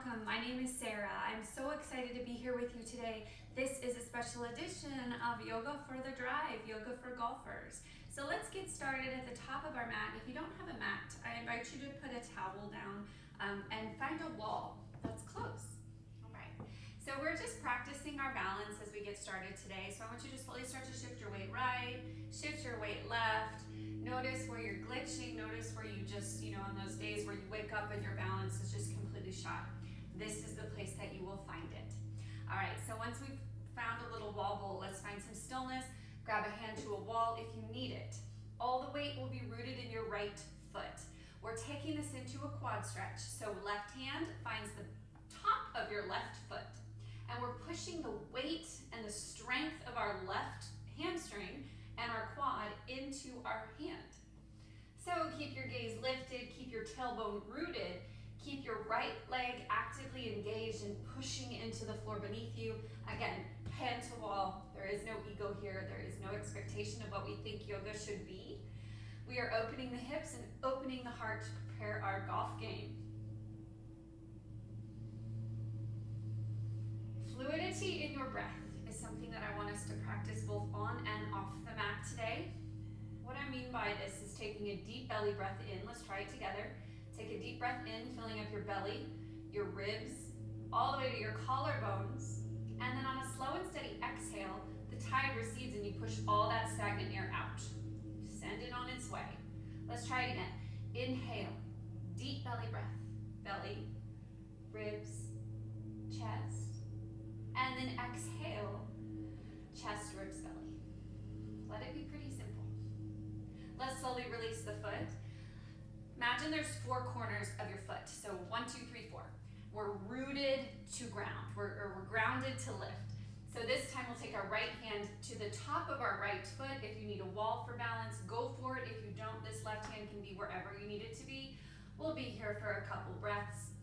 welcome. My name is Sarah. I'm so excited to be here with you today. This is a special edition of Yoga for the Drive, Yoga for Golfers. So let's get started at the top of our mat. If you don't have a mat, I invite you to put a towel down and find a wall that's close. All right. So we're just practicing our balance as we get started today. So I want you to slowly start to shift your weight right, shift your weight left. Notice where you're glitching, notice where you just, on those days where you wake up and your balance is just completely shot. This is the place that you will find it. All right, so once we've found a little wobble, let's find some stillness. Grab a hand to a wall if you need it. All the weight will be rooted in your right foot. We're taking this into a quad stretch. So left hand finds the top of your left foot. And we're pushing the weight and the strength of our left hamstring and our quad into our hand. So keep your gaze lifted, keep your tailbone rooted, keep your right leg actively engaged and pushing into the floor beneath you. Again, hand to wall. There is no ego here. There is no expectation of what we think yoga should be. We are opening the hips and opening the heart to prepare our golf game. Fluidity in your breath is something that I want us to practice both on and off the mat today. What I mean by this is taking a deep belly breath in. Let's try it together. Take a deep breath in, filling up your belly, your ribs, all the way to your collarbones. And then on a slow and steady exhale, the tide recedes and you push all that stagnant air out. Send it on its way. Let's try it again. Inhale, deep belly breath. Belly, ribs, chest. And then exhale, chest, ribs, belly. Let it be pretty simple. Let's slowly release the foot. Imagine there's 4 corners of your foot. So 1, 2, 3, 4. We're rooted to ground. We're grounded to lift. So this time we'll take our right hand to the top of our right foot. If you need a wall for balance, go for it. If you don't, this left hand can be wherever you need it to be. We'll be here for a couple breaths,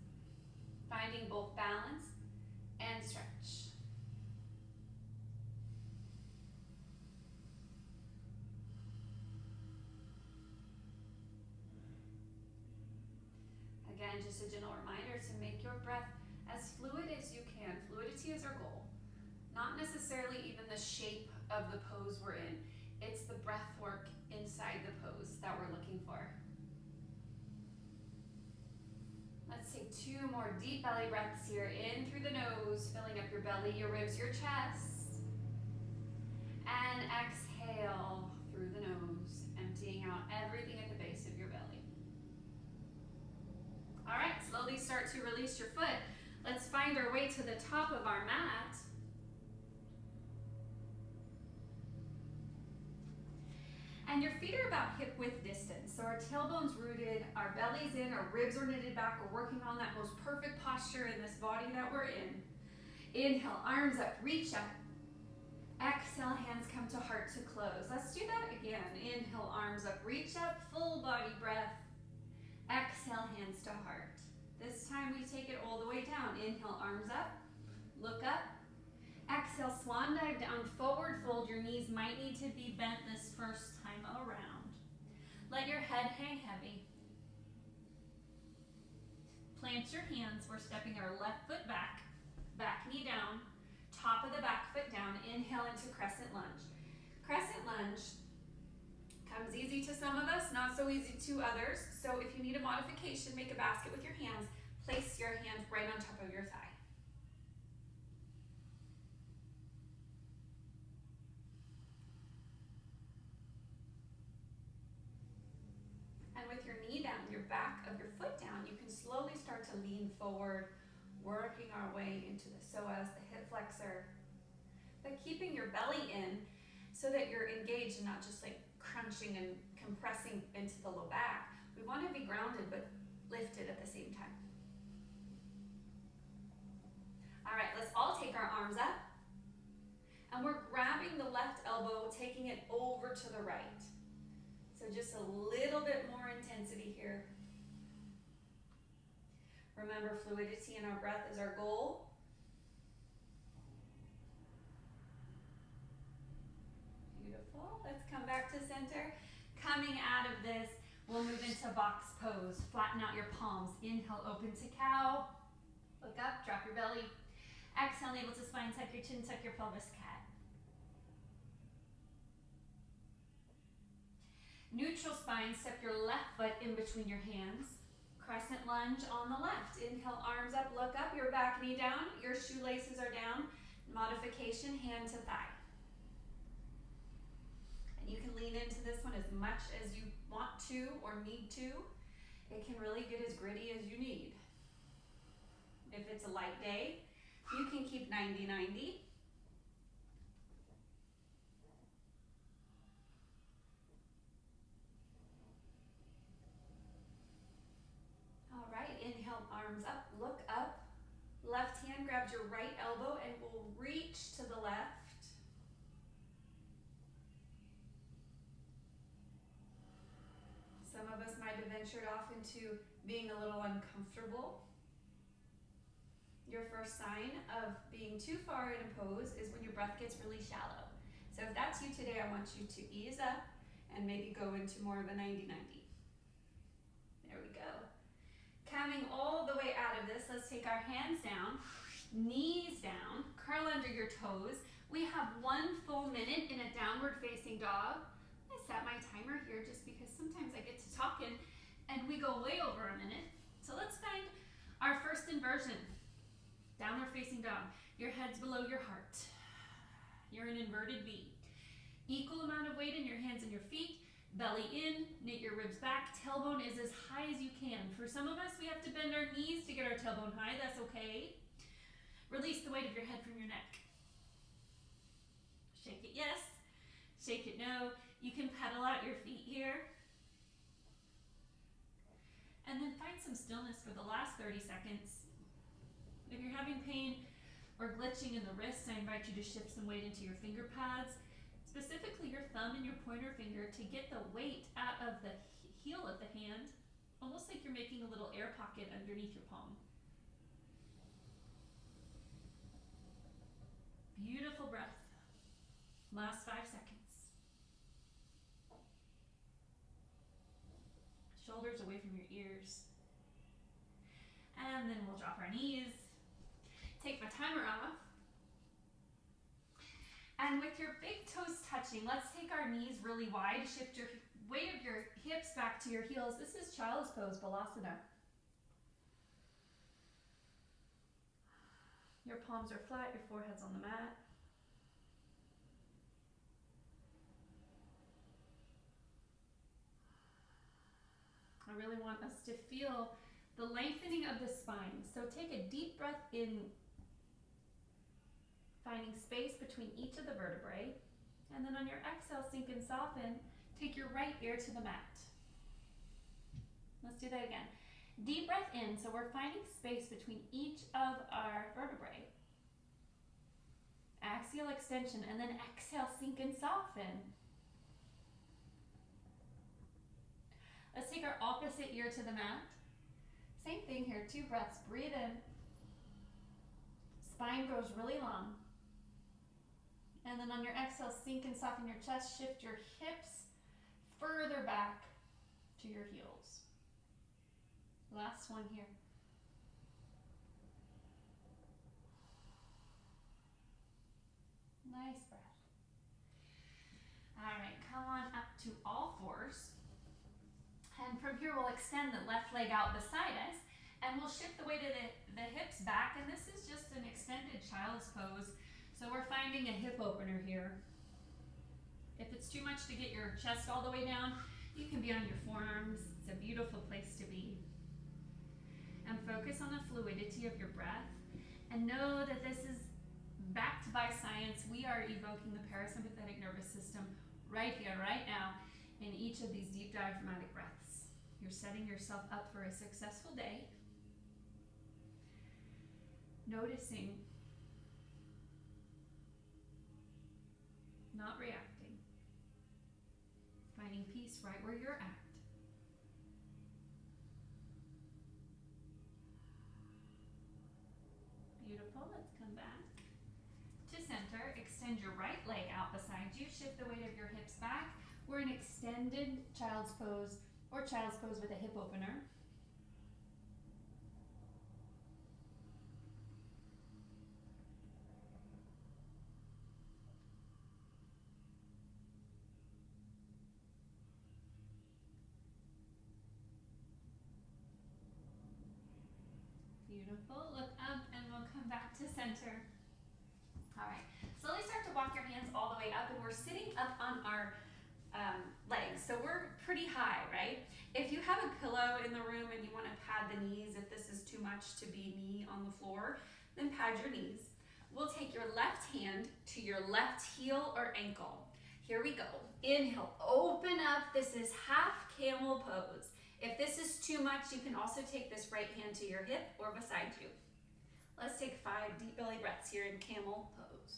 finding both balance and stretch. Again, just a gentle reminder to make your breath as fluid as you can. Fluidity is our goal. Not necessarily even the shape of the pose we're in. It's the breath work inside the pose that we're looking for. Let's take 2 more deep belly breaths here. In through the nose, filling up your belly, your ribs, your chest. And exhale through the nose, emptying out everything at the base of your belly. All right, slowly start to release your foot. Let's find our way to the top of our mat. And your feet are about hip width distance. So our tailbone's rooted, our belly's in, our ribs are knitted back. We're working on that most perfect posture in this body that we're in. Inhale, arms up, reach up. Exhale, hands come to heart to close. Let's do that again. Inhale, arms up, reach up, full body breath. Exhale, hands to heart. This time we take it all the way down. Inhale, arms up, look up. Exhale, swan dive down, forward fold. Your knees might need to be bent this first time around. Let your head hang heavy. Plant your hands. We're stepping our left foot back, back knee down, top of the back foot down. Inhale into crescent lunge. Crescent lunge comes easy to some of us, not so easy to others. So if you need a modification, make a basket with your hands. Place your hand right on top of your thigh. And with your knee down, your back of your foot down, you can slowly start to lean forward, working our way into the psoas, the hip flexor, but keeping your belly in so that you're engaged and not just like crunching and compressing into the low back. We want to be grounded but lifted at the same time. All right, let's all take our arms up. And we're grabbing the left elbow, taking it over to the right. So just a little bit more intensity here. Remember, fluidity in our breath is our goal. Beautiful. Let's come back to center. Coming out of this, we'll move into box pose. Flatten out your palms. Inhale, open to cow. Look up, drop your belly. Exhale, navel to spine, tuck your chin, tuck your pelvis, cat. Neutral spine, step your left foot in between your hands. Crescent lunge on the left. Inhale, arms up, look up, your back knee down, your shoelaces are down. Modification, hand to thigh. And you can lean into this one as much as you want to or need to. It can really get as gritty as you need. If it's a light day, you can keep 90-90. All right, inhale, arms up, look up. Left hand grabs your right elbow and we'll reach to the left. Some of us might have ventured off into being a little uncomfortable. Your first sign of being too far in a pose is when your breath gets really shallow. So if that's you today, I want you to ease up and maybe go into more of a 90-90. There we go. Coming all the way out of this, let's take our hands down, knees down, curl under your toes. We have 1 full minute in a downward facing dog. I set my timer here just because sometimes I get to talking and we go way over a minute. So let's find our first inversion. Downward facing dog. Your head's below your heart. You're in inverted V. Equal amount of weight in your hands and your feet. Belly in, knit your ribs back. Tailbone is as high as you can. For some of us, we have to bend our knees to get our tailbone high. That's okay. Release the weight of your head from your neck. Shake it yes. Shake it no. You can pedal out your feet here. And then find some stillness for the last 30 seconds. If you're having pain or glitching in the wrists, I invite you to shift some weight into your finger pads, specifically your thumb and your pointer finger, to get the weight out of the heel of the hand, almost like you're making a little air pocket underneath your palm. Beautiful breath. Last 5 seconds. Shoulders away from your ears. And then we'll drop our knees. Take my timer off. And with your big toes touching, let's take our knees really wide. Shift your weight of your hips back to your heels. This is Child's Pose, Balasana. Your palms are flat, your forehead's on the mat. I really want us to feel the lengthening of the spine. So take a deep breath in, finding space between each of the vertebrae. And then on your exhale, sink and soften. Take your right ear to the mat. Let's do that again. Deep breath in, so we're finding space between each of our vertebrae. Axial extension, and then exhale, sink and soften. Let's take our opposite ear to the mat. Same thing here, 2 breaths. Breathe in. Spine grows really long. And then on your exhale, sink and soften your chest. Shift your hips further back to your heels. Last one here. Nice breath. All right, come on up to all fours. And from here, we'll extend the left leg out beside us, and we'll shift the weight of the hips back, and this is just an extended child's pose. So we're finding a hip opener here. If it's too much to get your chest all the way down, you can be on your forearms. It's a beautiful place to be. And focus on the fluidity of your breath, and know that this is backed by science. We are evoking the parasympathetic nervous system right here, right now, in each of these deep diaphragmatic breaths. You're setting yourself up for a successful day. Noticing, not reacting. Finding peace right where you're at. Beautiful, let's come back to center. Extend your right leg out beside you. Shift the weight of your hips back. We're in extended child's pose, or child's pose with a hip opener. Beautiful. Look up and we'll come back to center. All right. Slowly start to walk your hands all the way up, and we're sitting up on our legs. So we're pretty high, right? If you have a pillow in the room and you want to pad the knees, if this is too much to be knee on the floor, then pad your knees. We'll take your left hand to your left heel or ankle. Here we go. Inhale, open up. This is half camel pose. If this is too much, you can also take this right hand to your hip or beside you. Let's take 5 deep belly breaths here in camel pose.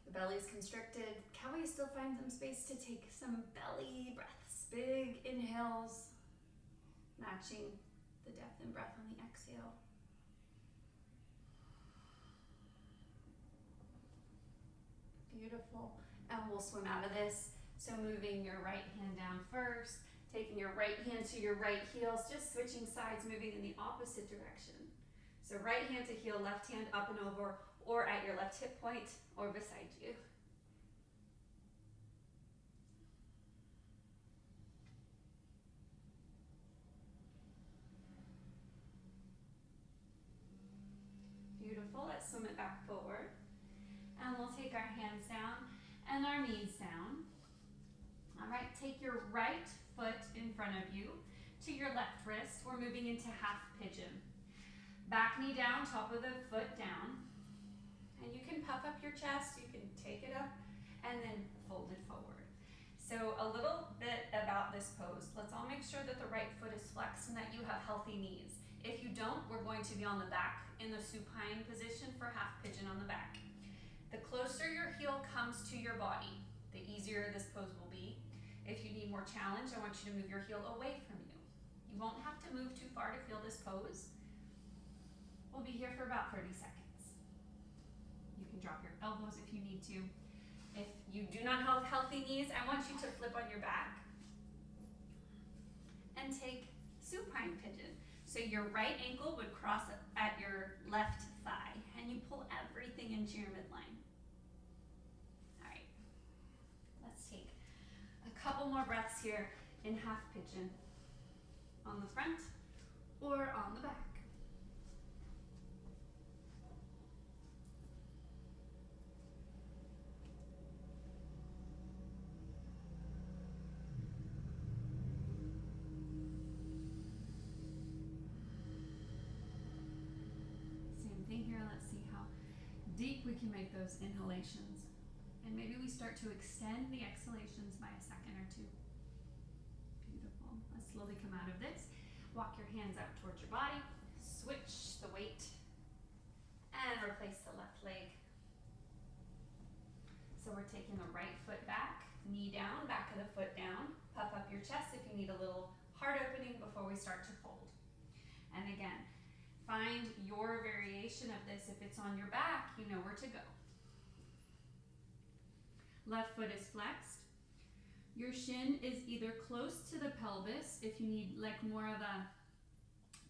The belly is constricted. Can we still find some space to take some belly breaths? Big inhales, matching the depth in breath on the exhale. Beautiful. And we'll swim out of this. So moving your right hand down first, taking your right hand to your right heels, just switching sides, moving in the opposite direction. So right hand to heel, left hand up and over, or at your left hip point, or beside you. Beautiful. Let's swim it back forward. And we'll take our hands down and our knees down. All right, take your right foot in front of you to your left wrist. We're moving into half pigeon. Back knee down, top of the foot down. And you can puff up your chest, you can take it up, and then fold it forward. So a little bit about this pose. Let's all make sure that the right foot is flexed and that you have healthy knees. If you don't, we're going to be on the back in the supine position for half pigeon on the back. The closer your heel comes to your body, the easier this pose will be. If you need more challenge, I want you to move your heel away from you. You won't have to move too far to feel this pose. We'll be here for about 30 seconds. You can drop your elbows if you need to. If you do not have healthy knees, I want you to flip on your back and take supine pigeon. So your right ankle would cross at your left thigh, and you pull everything into your midline. All right, let's take a couple more breaths here in half pigeon on the front or on the back. Same thing here. Let's see how deep we can make those inhalations. And maybe we start to extend the exhalations by a second or two. Beautiful. Let's slowly come out of this. Walk your hands out towards your body. Switch the weight and replace the left leg. So we're taking the right foot back, knee down, back of the foot down. Puff up your chest if you need a little heart opening before we start to fold. And again, find your variation of this. If it's on your back, you know where to go. Left foot is flexed. Your shin is either close to the pelvis if you need like more of a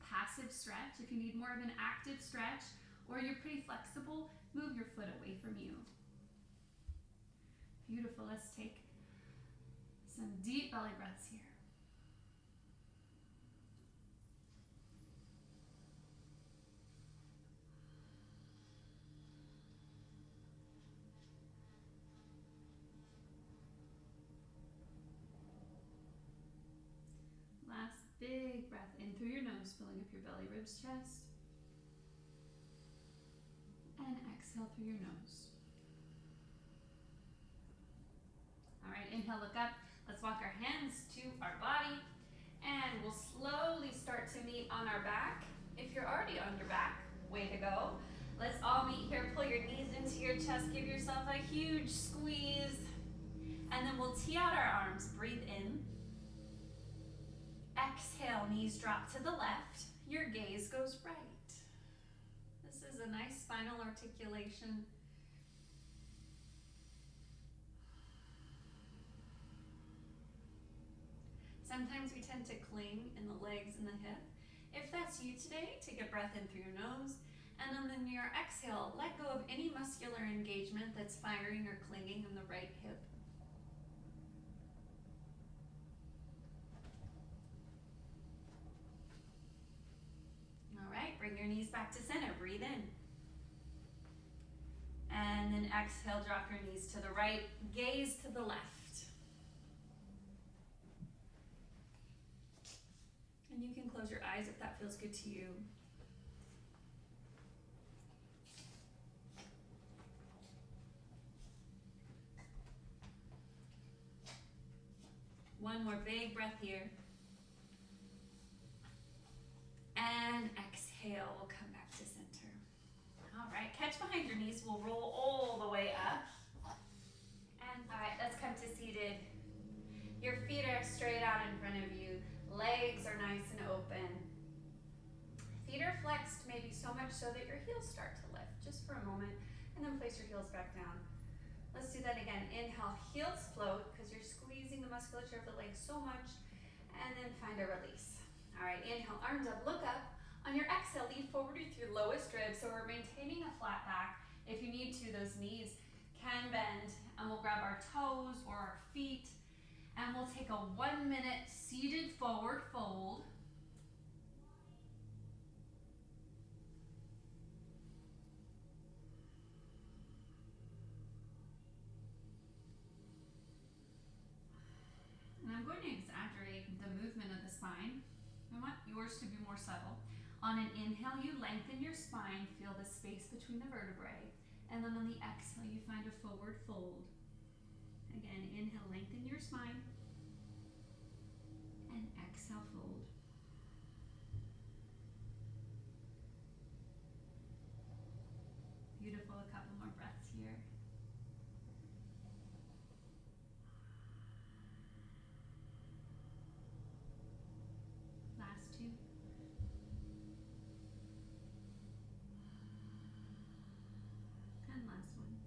passive stretch. If you need more of an active stretch, or you're pretty flexible, move your foot away from you. Beautiful. Let's take some deep belly breaths here. Last big breath in through your nose, filling up your belly, ribs, chest. And exhale through your nose. All right, inhale, look up. Let's walk our hands to our body. And we'll slowly start to meet on our back. If you're already on your back, way to go. Let's all meet here. Pull your knees into your chest. Give yourself a huge squeeze. And then we'll tee out our arms. Breathe in. Exhale, knees drop to the left. Your gaze goes right. This is a nice spinal articulation. Sometimes we tend to cling in the legs and the hip. If that's you today, take a breath in through your nose, and on your exhale, let go of any muscular engagement that's firing or clinging in the right hip. back to center, breathe in. And then exhale, drop your knees to the right, gaze to the left. And you can close your eyes if that feels good to you. One more big breath here. And exhale, we'll come back to center. All right, catch behind your knees. We'll roll all the way up. And all right, let's come to seated. Your feet are straight out in front of you. Legs are nice and open. Feet are flexed, maybe so much so that your heels start to lift just for a moment, and then place your heels back down. Let's do that again. Inhale, heels float because you're squeezing the musculature of the legs so much, and then find a release. All right, inhale, arms up, look up. On your exhale, lean forward with your lowest rib, so we're maintaining a flat back. If you need to, those knees can bend, and we'll grab our toes or our feet, and we'll take a 1 minute seated forward fold. And I'm going to exaggerate the movement of the spine. I want yours to be more subtle. On an inhale, you lengthen your spine, feel the space between the vertebrae. And then on the exhale, you find a forward fold. Again, inhale, lengthen your spine. And exhale, fold. Beautiful, a couple more breaths here. Last two. And last one.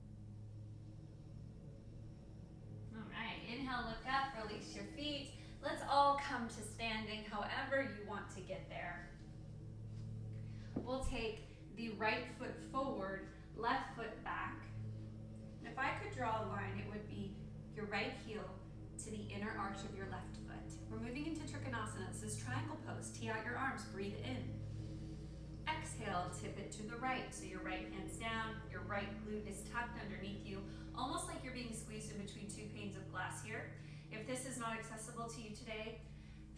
All right, inhale, look up, release your feet. Let's all come to standing however you want to get there. We'll take the right foot forward, left foot back. And if I could draw a line, it would be your right heel to the inner arch of your left foot. We're moving into Trikonasana. This is triangle pose. Tee out your arms, breathe in. Exhale, tip it to the right. So your right hand's down, your right glute is tucked underneath you, almost like you're being squeezed in between two panes of glass here. If this is not accessible to you today,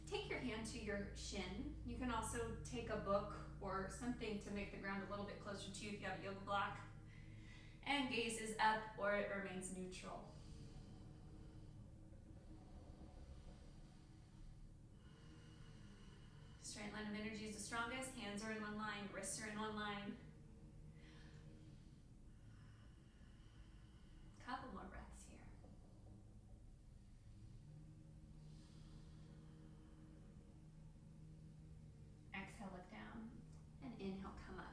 take your hand to your shin. You can also take a book or something to make the ground a little bit closer to you if you have a yoga block. And gaze is up or it remains neutral. Straight line of energy is the strongest. Hands are in one line, wrists are in one line. Couple more breaths here. Exhale, look down, and inhale, come up.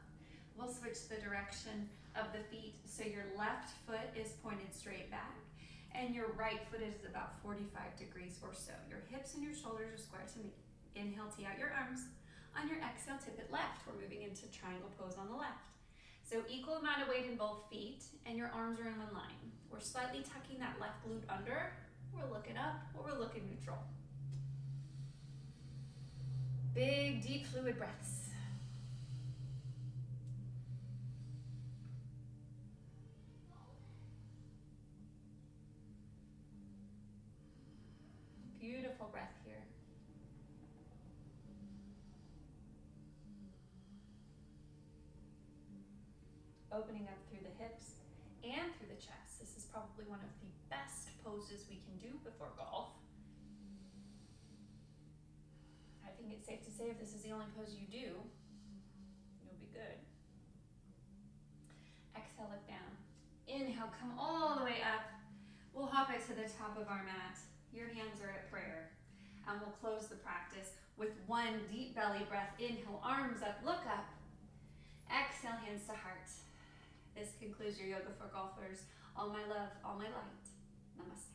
We'll switch the direction of the feet, so your left foot is pointed straight back, and your right foot is about 45 degrees or so. Your hips and your shoulders are square to meet. Inhale, tee out your arms. On your exhale, tip it left. We're moving into triangle pose on the left. So equal amount of weight in both feet, and your arms are in one line. We're slightly tucking that left glute under. We're looking up, or we're looking neutral. Big, deep, fluid breaths. Beautiful breath here. Opening up through the hips and through the chest. This is probably one of the best poses we can do before golf. I think it's safe to say if this is the only pose you do, you'll be good. Exhale, look down. Inhale, come all the way up. We'll hop it to the top of our mat. Your hands are at prayer. And we'll close the practice with one deep belly breath. Inhale, arms up, look up. Exhale, hands to heart. This concludes your Yoga for Golfers. All my love, all my light. Namaste.